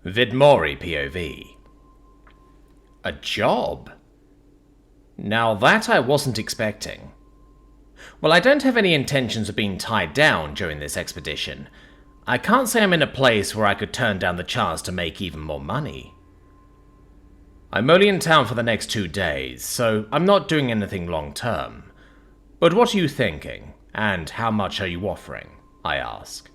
Vidmori POV. A job? Now that I wasn't expecting. Well, I don't have any intentions of being tied down during this expedition. I can't say I'm in a place where I could turn down the chance to make even more money. I'm only in town for the next 2 days, so I'm not doing anything long term. But what are you thinking, and how much are you offering? I ask,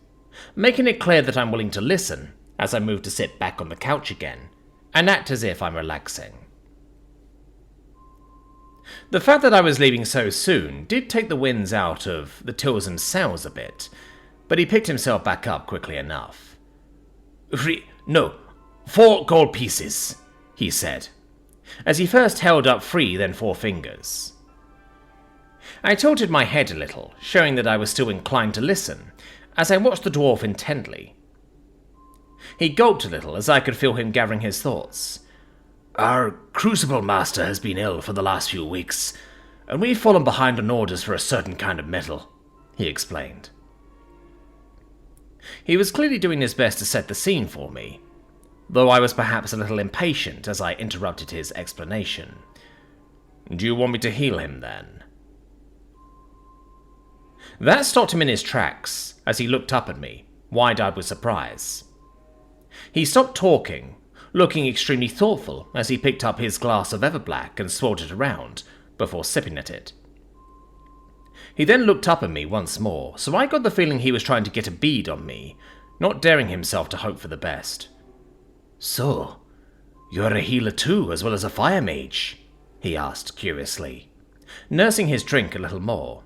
making it clear that I'm willing to listen as I move to sit back on the couch again and act as if I'm relaxing. The fact that I was leaving so soon did take the winds out of the Tilson's sails a bit, but he picked himself back up quickly enough. 4 gold pieces, he said, as he first held up 3, then 4 fingers. I tilted my head a little, showing that I was still inclined to listen, as I watched the dwarf intently. He gulped a little as I could feel him gathering his thoughts. Our crucible master has been ill for the last few weeks, and we've fallen behind on orders for a certain kind of metal, he explained. He was clearly doing his best to set the scene for me, though I was perhaps a little impatient as I interrupted his explanation. Do you want me to heal him then? That stopped him in his tracks as he looked up at me, wide-eyed with surprise. He stopped talking, looking extremely thoughtful as he picked up his glass of Everblack and swirled it around before sipping at it. He then looked up at me once more, so I got the feeling he was trying to get a bead on me, not daring himself to hope for the best. So, you're a healer too, as well as a fire mage? He asked curiously, nursing his drink a little more.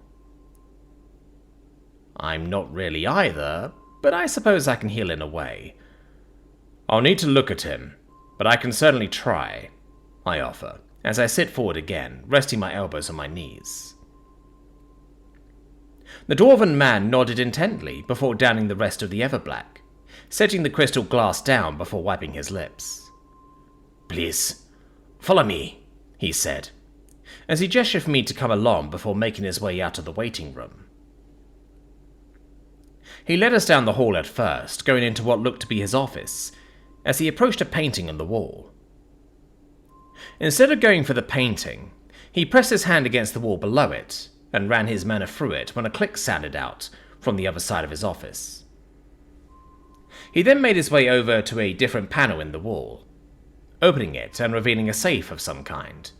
I'm not really either, but I suppose I can heal in a way. I'll need to look at him, but I can certainly try, I offer, as I sit forward again, resting my elbows on my knees. The dwarven man nodded intently before downing the rest of the Everblack, setting the crystal glass down before wiping his lips. Please, follow me, he said, as he gestured for me to come along before making his way out of the waiting room. He led us down the hall at first, going into what looked to be his office, as he approached a painting on the wall. Instead of going for the painting, he pressed his hand against the wall below it, and ran his mana through it when a click sounded out from the other side of his office. He then made his way over to a different panel in the wall, opening it and revealing a safe of some kind.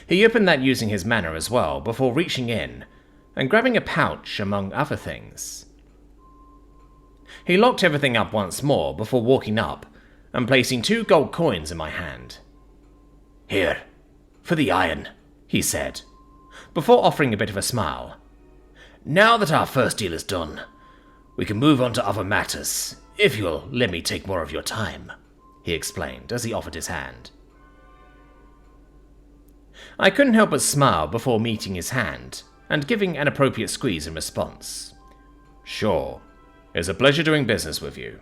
He opened that using his mana as well, before reaching in and grabbing a pouch among other things. He locked everything up once more before walking up and placing 2 gold coins in my hand. Here, for the iron, he said, before offering a bit of a smile. Now that our first deal is done, we can move on to other matters, if you'll let me take more of your time, he explained as he offered his hand. I couldn't help but smile before meeting his hand and giving an appropriate squeeze in response. Sure, it's a pleasure doing business with you.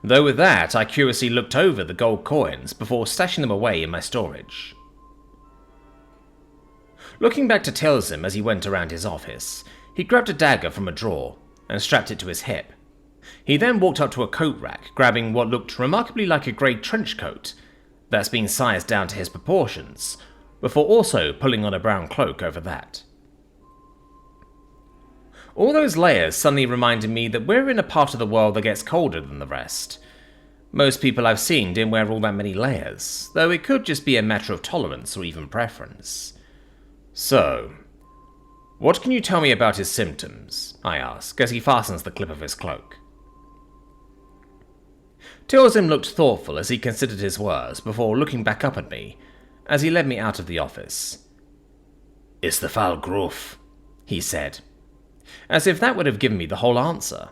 Though with that, I curiously looked over the gold coins before stashing them away in my storage. Looking back to Tilsim as he went around his office, he grabbed a dagger from a drawer and strapped it to his hip. He then walked up to a coat rack, grabbing what looked remarkably like a grey trench coat that's been sized down to his proportions, before also pulling on a brown cloak over that. All those layers suddenly reminded me that we're in a part of the world that gets colder than the rest. Most people I've seen didn't wear all that many layers, though it could just be a matter of tolerance or even preference. So, what can you tell me about his symptoms? I ask, as he fastens the clip of his cloak. Tilsim looked thoughtful as he considered his words before looking back up at me as he led me out of the office. It's the foul growth, he said, as if that would have given me the whole answer.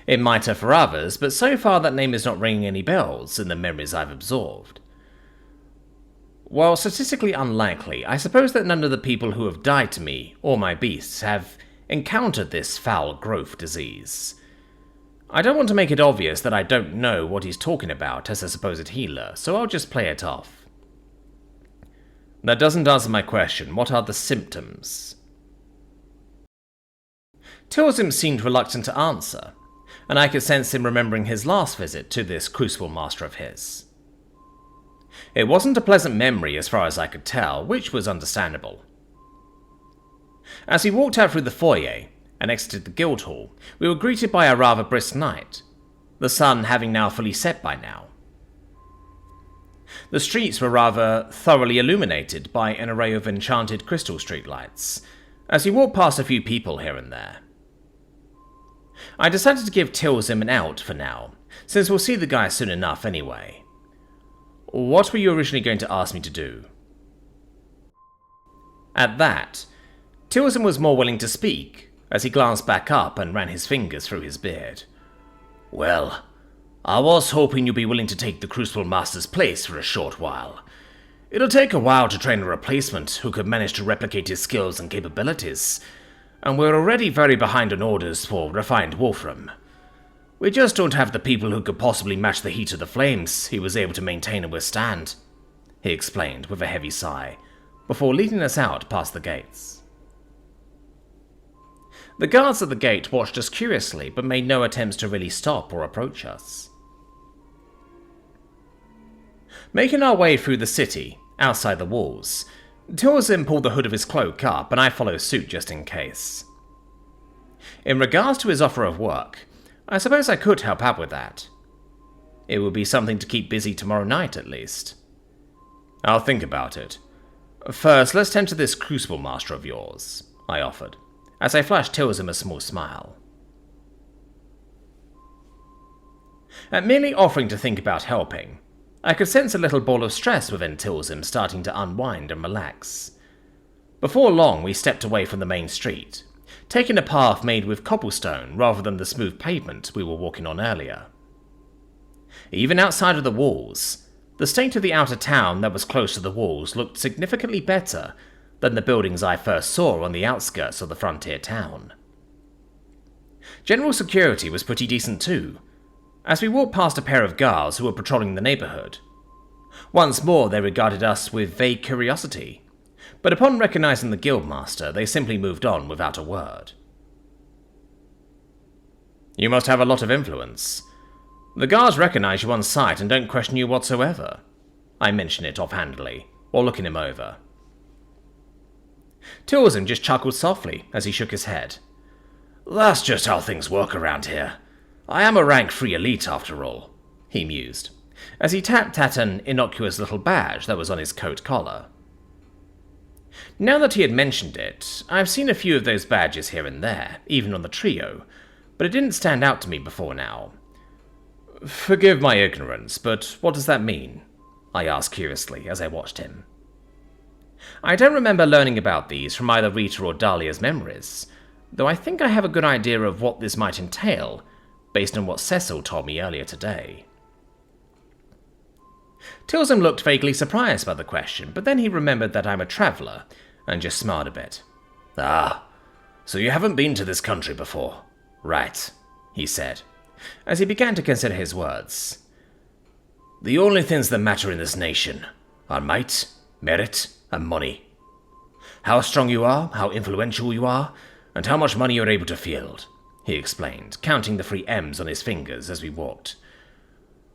It might have for others, but so far that name is not ringing any bells in the memories I've absorbed. While statistically unlikely, I suppose that none of the people who have died to me or my beasts have encountered this foul growth disease. I don't want to make it obvious that I don't know what he's talking about as a supposed healer, so I'll just play it off. That doesn't answer my question. What are the symptoms? Tilsim seemed reluctant to answer, and I could sense him remembering his last visit to this crucible master of his. It wasn't a pleasant memory as far as I could tell, which was understandable. As we walked out through the foyer and exited the guild hall, we were greeted by a rather brisk night, the sun having now fully set by now. The streets were rather thoroughly illuminated by an array of enchanted crystal streetlights, as we walked past a few people here and there. I decided to give Tilsim an out for now, since we'll see the guy soon enough anyway. What were you originally going to ask me to do? At that, Tilsim was more willing to speak, as he glanced back up and ran his fingers through his beard. Well, I was hoping you'd be willing to take the Crucible Master's place for a short while. It'll take a while to train a replacement who could manage to replicate his skills and capabilities, and we're already very behind on orders for refined Wolfram. We just don't have the people who could possibly match the heat of the flames he was able to maintain and withstand, he explained with a heavy sigh, before leading us out past the gates. The guards at the gate watched us curiously, but made no attempts to really stop or approach us. Making our way through the city, outside the walls, Tilsim pulled the hood of his cloak up, and I followed suit just in case. In regards to his offer of work, I suppose I could help out with that. It would be something to keep busy tomorrow night, at least. I'll think about it. First, let's tend to this Crucible Master of yours, I offered, as I flashed Tilsim a small smile. At merely offering to think about helping, I could sense a little ball of stress within Tilsim starting to unwind and relax. Before long, we stepped away from the main street, taking a path made with cobblestone rather than the smooth pavement we were walking on earlier. Even outside of the walls, the state of the outer town that was close to the walls looked significantly better than the buildings I first saw on the outskirts of the frontier town. General security was pretty decent too, as we walked past a pair of guards who were patrolling the neighborhood. Once more they regarded us with vague curiosity, but upon recognizing the guildmaster, they simply moved on without a word. You must have a lot of influence. The guards recognize you on sight and don't question you whatsoever. I mentioned it offhandedly, while looking him over. Tilsim just chuckled softly as he shook his head. That's just how things work around here. I am a rank 3 elite after all, he mused, as he tapped at an innocuous little badge that was on his coat collar. Now that he had mentioned it, I've seen a few of those badges here and there, even on the trio, but it didn't stand out to me before now. Forgive my ignorance, but what does that mean? I asked curiously as I watched him. I don't remember learning about these from either Rita or Dahlia's memories, though I think I have a good idea of what this might entail, based on what Cecil told me earlier today. Tilsim looked vaguely surprised by the question, but then he remembered that I'm a traveller, and just smiled a bit. Ah, so you haven't been to this country before. Right, he said, as he began to consider his words. The only things that matter in this nation are might, merit, and money. How strong you are, how influential you are, and how much money you're able to field, he explained, counting the 3 M's on his fingers as we walked.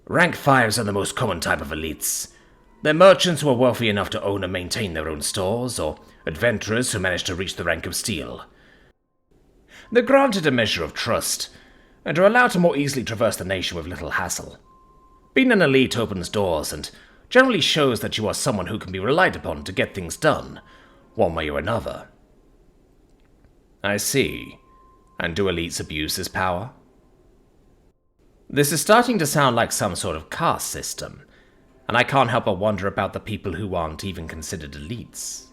Rank 5s are the most common type of elites. They're merchants who are wealthy enough to own and maintain their own stores, or adventurers who manage to reach the rank of steel. They're granted a measure of trust, and are allowed to more easily traverse the nation with little hassle. Being an elite opens doors, and generally shows that you are someone who can be relied upon to get things done, one way or another. I see. And do elites abuse this power? This is starting to sound like some sort of caste system, and I can't help but wonder about the people who aren't even considered elites.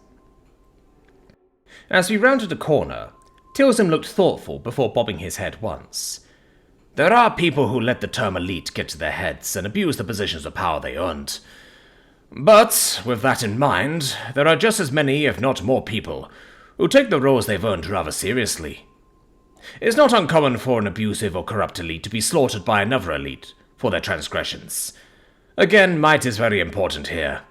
As we rounded a corner, Tilsim looked thoughtful before bobbing his head once. There are people who let the term elite get to their heads and abuse the positions of power they earned. But, with that in mind, there are just as many, if not more people, who take the roles they've earned rather seriously. It's not uncommon for an abusive or corrupt elite to be slaughtered by another elite for their transgressions. Again, might is very important here.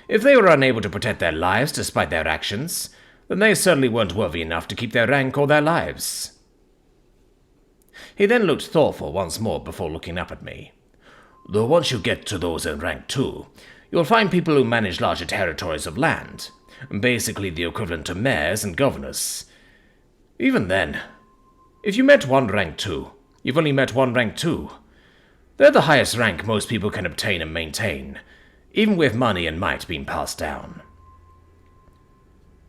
If they were unable to protect their lives despite their actions, then they certainly weren't worthy enough to keep their rank or their lives. He then looked thoughtful once more before looking up at me. Though once you get to those in rank 2, you'll find people who manage larger territories of land, basically the equivalent to mayors and governors. Even then, if you met one rank 2, you've only met one rank 2. They're the highest rank most people can obtain and maintain, even with money and might being passed down.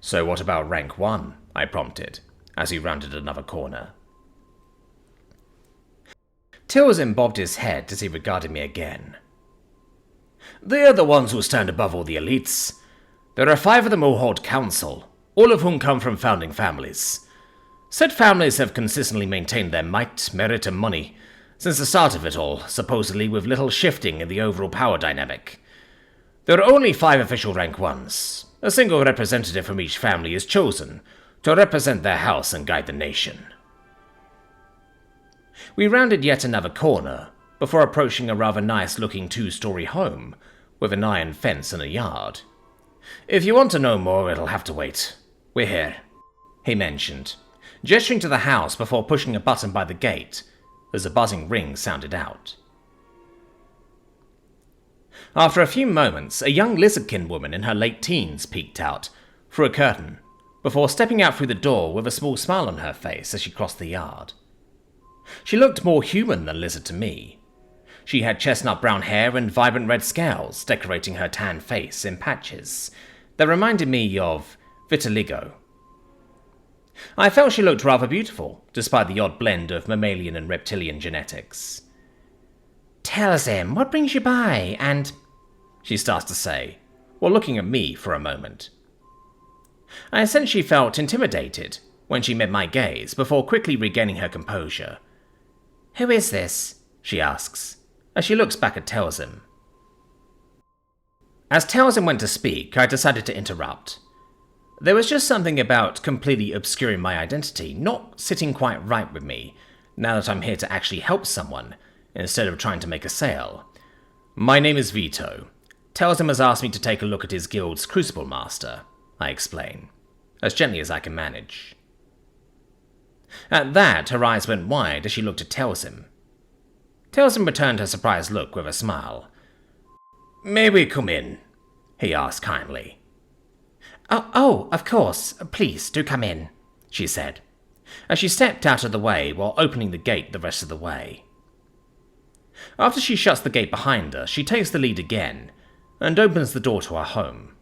So what about rank 1? I prompted, as he rounded another corner. Tilson bobbed his head as he regarded me again. They're the ones who stand above all the elites. There are 5 of them who hold council, all of whom come from founding families. Said families have consistently maintained their might, merit, and money since the start of it all, supposedly with little shifting in the overall power dynamic. There are only 5 official rank 1s. A single representative from each family is chosen to represent their house and guide the nation. We rounded yet another corner before approaching a rather nice-looking 2-story home with an iron fence and a yard. If you want to know more, it'll have to wait. We're here, he mentioned, gesturing to the house before pushing a button by the gate as a buzzing ring sounded out. After a few moments, a young lizardkin woman in her late teens peeked out through a curtain before stepping out through the door with a small smile on her face as she crossed the yard. She looked more human than lizard to me. She had chestnut brown hair and vibrant red scales decorating her tan face in patches that reminded me of vitiligo. I felt she looked rather beautiful, despite the odd blend of mammalian and reptilian genetics. Tell us, Em, what brings you by, and... she starts to say, while looking at me for a moment. I essentially felt intimidated when she met my gaze before quickly regaining her composure. Who is this? She asks, as she looks back at Telzim. As Telzim went to speak, I decided to interrupt. There was just something about completely obscuring my identity not sitting quite right with me, now that I'm here to actually help someone, instead of trying to make a sale. My name is Vito. Telzim has asked me to take a look at his guild's Crucible Master, I explain, as gently as I can manage. At that, her eyes went wide as she looked at Telzim. Telzim returned her surprised look with a smile. May we come in? He asked kindly. Oh, of course. Please, do come in, she said, as she stepped out of the way while opening the gate the rest of the way. After she shuts the gate behind her, she takes the lead again and opens the door to our home.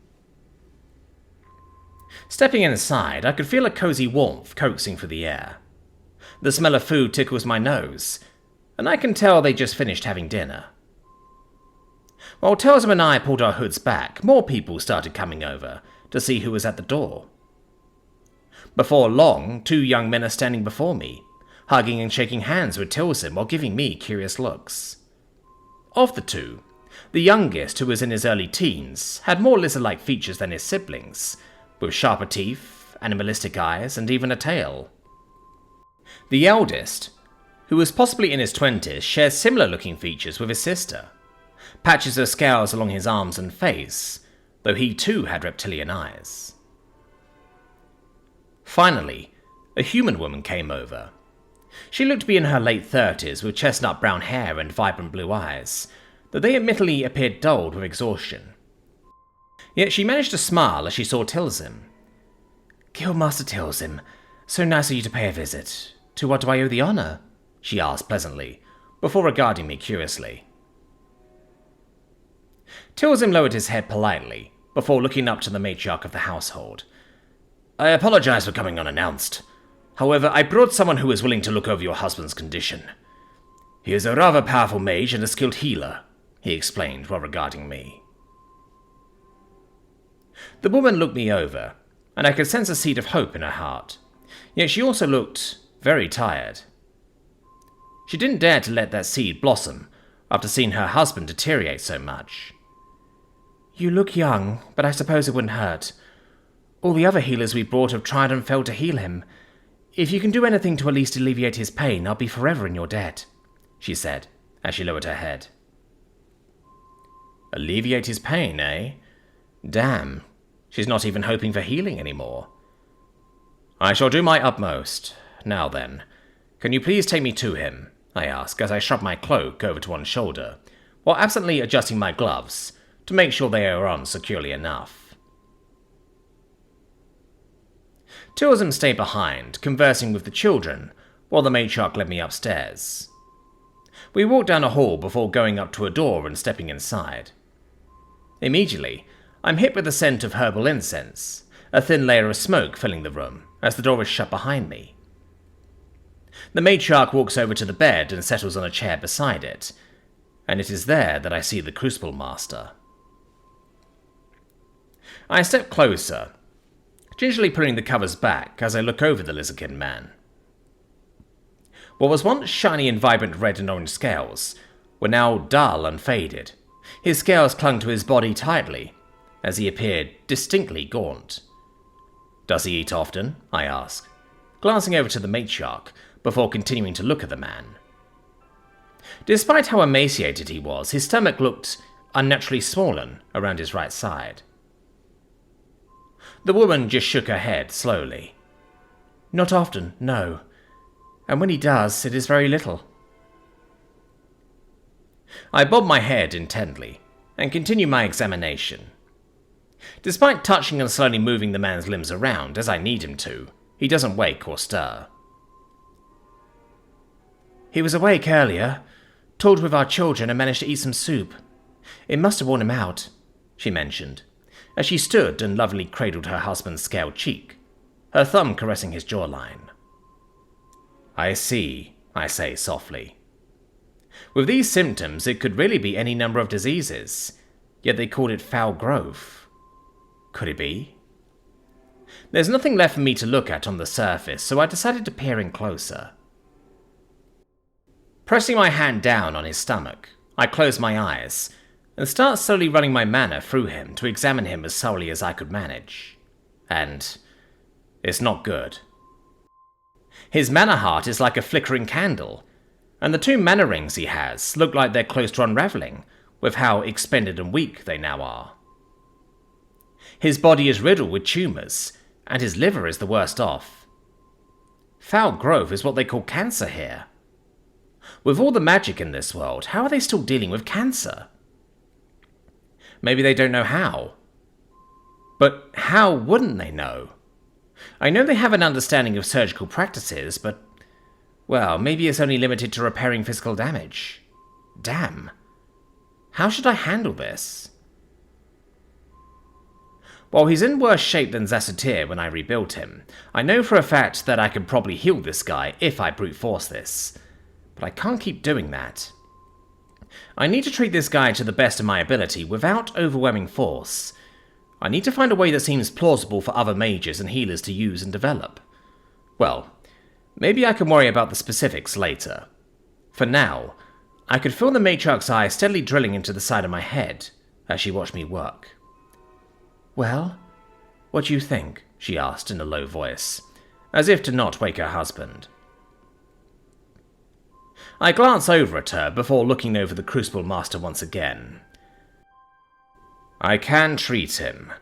Stepping inside, I could feel a cozy warmth coaxing through the air. The smell of food tickles my nose, and I can tell they just finished having dinner. While Telzim and I pulled our hoods back, more people started coming over to see who was at the door. Before long, 2 young men are standing before me, hugging and shaking hands with Telzim while giving me curious looks. Of the 2, the youngest, who was in his early teens, had more lizard-like features than his siblings, with sharper teeth, animalistic eyes, and even a tail. The eldest, who was possibly in his 20s, shares similar-looking features with his sister, patches of scales along his arms and face, though he too had reptilian eyes. Finally, a human woman came over. She looked to be in her late 30s with chestnut brown hair and vibrant blue eyes, though they admittedly appeared dulled with exhaustion. Yet she managed to smile as she saw Tilzim. Guildmaster Tilzim, so nice of you to pay a visit. To what do I owe the honour? She asked pleasantly, before regarding me curiously. Tilzim lowered his head politely, before looking up to the matriarch of the household. I apologize for coming unannounced. However, I brought someone who is willing to look over your husband's condition. He is a rather powerful mage and a skilled healer, he explained while regarding me. The woman looked me over, and I could sense a seed of hope in her heart, yet she also looked very tired. She didn't dare to let that seed blossom after seeing her husband deteriorate so much. You look young, but I suppose it wouldn't hurt. All the other healers we brought have tried and failed to heal him. If you can do anything to at least alleviate his pain, I'll be forever in your debt, she said, as she lowered her head. Alleviate his pain, eh? Damn, she's not even hoping for healing anymore. I shall do my utmost. Now then, "Can you please take me to him?" I ask as I shrug my cloak over to one shoulder, while absently adjusting my gloves to make sure they are on securely enough. Two of them stayed behind, conversing with the children, while the matriarch led me upstairs. We walked down a hall before going up to a door and stepping inside. Immediately, I'm hit with the scent of herbal incense, a thin layer of smoke filling the room as the door is shut behind me. The matriarch walks over to the bed and settles on a chair beside it, and it is there that I see the Crucible Master. I step closer, gingerly pulling the covers back as I look over the lizardkin man. What was once shiny and vibrant red and orange scales were now dull and faded. His scales clung to his body tightly, as he appeared distinctly gaunt. "Does he eat often?" I ask, glancing over to the matriarch before continuing to look at the man. Despite how emaciated he was, his stomach looked unnaturally swollen around his right side. The woman just shook her head slowly. "Not often, no. And when he does, it is very little." I bob my head intently and continue my examination. Despite touching and slowly moving the man's limbs around, as I need him to, he doesn't wake or stir. "He was awake earlier, talked with our children and managed to eat some soup. It must have worn him out," she mentioned, as she stood and lovingly cradled her husband's scaled cheek, her thumb caressing his jawline. "I see," I say softly. With these symptoms, it could really be any number of diseases, yet they called it foul growth. Could it be? There's nothing left for me to look at on the surface, so I decided to peer in closer. Pressing my hand down on his stomach, I close my eyes and start slowly running my mana through him to examine him as thoroughly as I could manage. And it's not good. His mana heart is like a flickering candle, and the two mana rings he has look like they're close to unraveling with how expended and weak they now are. His body is riddled with tumours, and his liver is the worst off. Foul growth is what they call cancer here. With all the magic in this world, how are they still dealing with cancer? Maybe they don't know how. But how wouldn't they know? I know they have an understanding of surgical practices, but, well, maybe it's only limited to repairing physical damage. Damn. How should I handle this? While he's in worse shape than Zassatir when I rebuilt him, I know for a fact that I could probably heal this guy if I brute force this. But I can't keep doing that. I need to treat this guy to the best of my ability without overwhelming force. I need to find a way that seems plausible for other mages and healers to use and develop. Well, maybe I can worry about the specifics later. For now, I could feel the matriarch's eye steadily drilling into the side of my head as she watched me work. "Well, what do you think?" she asked in a low voice, as if to not wake her husband. I glance over at her before looking over the Crucible Master once again. "I can treat him,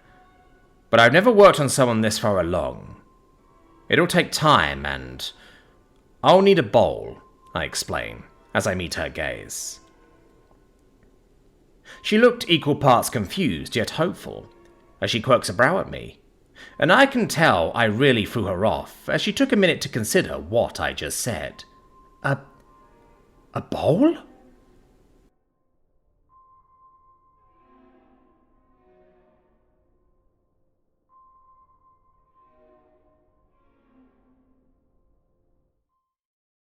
but I've never worked on someone this far along. It'll take time and I'll need a bowl," I explain, as I meet her gaze. She looked equal parts confused yet hopeful, as she quirks a brow at me, and I can tell I really threw her off as she took a minute to consider what I just said. A bowl?